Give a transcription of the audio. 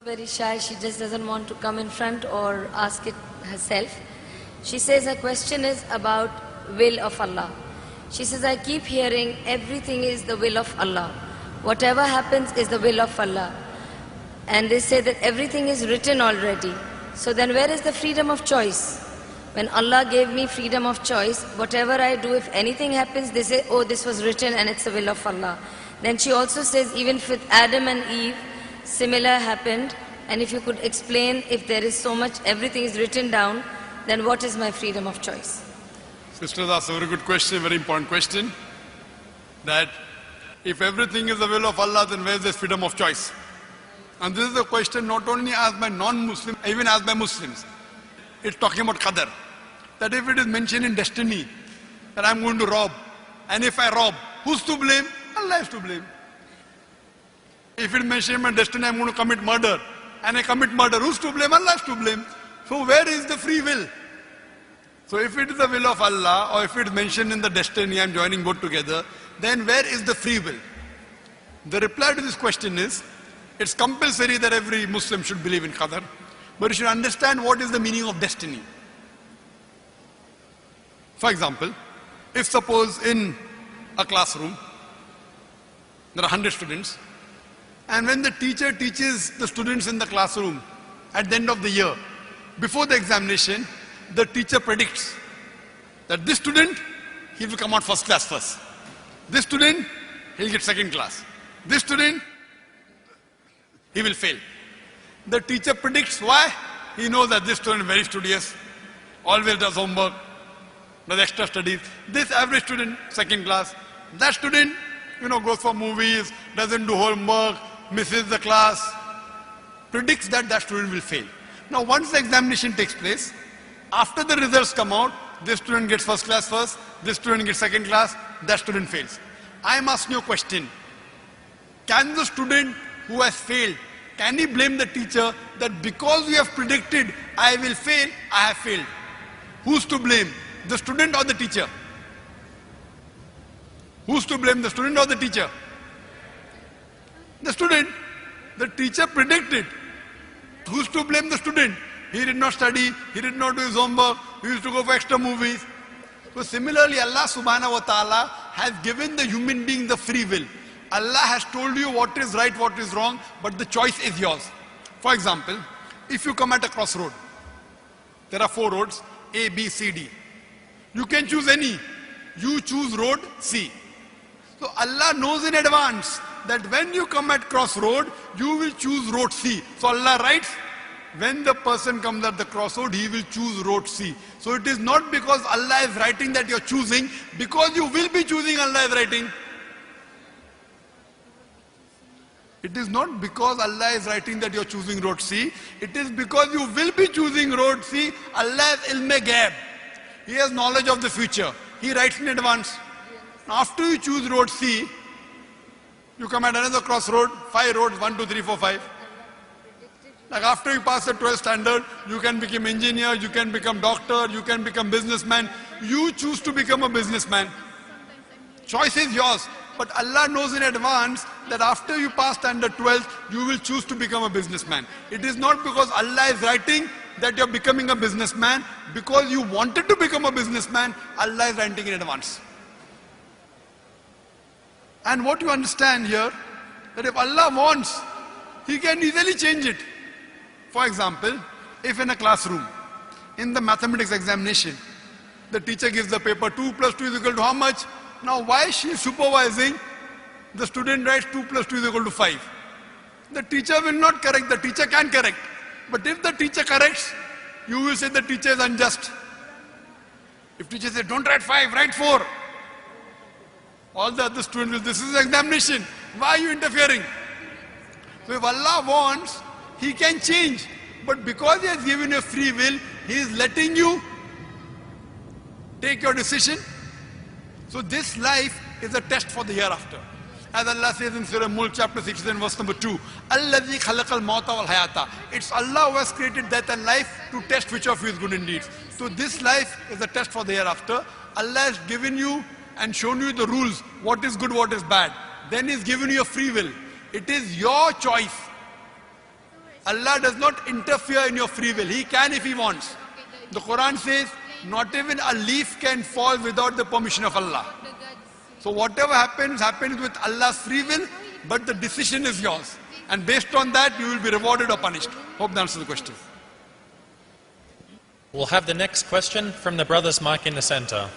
Very shy, she just doesn't want to come in front or ask it herself. She says her question is about will of Allah. She says, I keep hearing everything is the will of Allah. Whatever happens is the will of Allah. And they say that everything is written already. So then where is the freedom of choice? When Allah gave me freedom of choice, whatever I do, if anything happens, they say, oh, this was written and it's the will of Allah. Then she also says, even with Adam and Eve, similar happened, and if you could explain, if there is so much, everything is written down, then what is my freedom of choice? Sisters asked a very good question, very important question. That if everything is the will of Allah, then where is this freedom of choice? And this is a question not only asked by non-Muslims, even asked by Muslims. It's talking about qadar. That if it is mentioned in destiny, that I'm going to rob, and if I rob, who's to blame? Allah is to blame. If it mentions in my destiny, I'm going to commit murder, and I commit murder, who's to blame? Allah is to blame. So where is the free will? So if it is the will of Allah, or if it's mentioned in the destiny, I'm joining both together, then where is the free will? The reply to this question is, it's compulsory that every Muslim should believe in qadar, but you should understand what is the meaning of destiny. For example, if suppose in a classroom, there are 100 students, and when the teacher teaches the students in the classroom at the end of the year, before the examination, the teacher predicts that this student, he will come out first class first. This student, he'll get second class. This student, he will fail. The teacher predicts why? He knows that this student is very studious, always does homework, does extra studies. This average student, second class. That student, goes for movies, doesn't do homework, misses the class, predicts that that student will fail. Now once the examination takes place, after the results come out, this student gets first class first, this student gets second class, that student fails. I am asking you a question. Can the student who has failed, can he blame the teacher that because you have predicted I will fail, I have failed? Who's to blame? The student or the teacher? Who's to blame, the student or the teacher? The student. The teacher predicted. Who's to blame the student? He did not study, he did not do his homework, he used to go for extra movies. So similarly, Allah subhanahu wa ta'ala has given the human being the free will. Allah has told you what is right, what is wrong, but the choice is yours. For example, if you come at a crossroad, there are 4 roads, A, B, C, D. You can choose any. You choose road C. So Allah knows in advance that when you come at crossroad, you will choose road C. So Allah writes, when the person comes at the crossroad, he will choose road C. So it is not because Allah is writing that you are choosing, because you will be choosing, Allah is writing. It is not because Allah is writing that you are choosing road C. It is because you will be choosing road C. Allah is ilme ghaib. He has knowledge of the future. He writes in advance. After you choose road C, you come at another crossroad, 5 roads, 1, 2, 3, 4, 5. Like after you pass the 12th standard, you can become engineer, you can become doctor, you can become businessman. You choose to become a businessman. Choice is yours. But Allah knows in advance that after you pass standard 12th, you will choose to become a businessman. It is not because Allah is writing that you are becoming a businessman. Because you wanted to become a businessman, Allah is writing in advance. And what you understand here, that if Allah wants, He can easily change it. For example, if in a classroom, in the mathematics examination, the teacher gives the paper 2 plus 2 is equal to how much? Now why she is supervising, the student writes 2 plus 2 is equal to 5. The teacher will not correct, the teacher can correct. But if the teacher corrects, you will say the teacher is unjust. If teacher says, don't write 5, write 4. All the other students will, this is examination. Why are you interfering? So if Allah wants, He can change. But because He has given you free will, He is letting you take your decision. So this life is a test for the hereafter. As Allah says in Surah Mulk chapter 16 verse number 2, Alladhi khalaqal mauta wal hayata. It's Allah who has created death and life to test which of you is good indeed. So this life is a test for the hereafter. Allah has given you and shown you the rules, what is good, what is bad. Then He's given you a free will. It is your choice. Allah does not interfere in your free will. He can if He wants. The Quran says, not even a leaf can fall without the permission of Allah. So whatever happens, happens with Allah's free will, but the decision is yours. And based on that, you will be rewarded or punished. Hope that answers the question. We'll have the next question from the brother's mic in the center.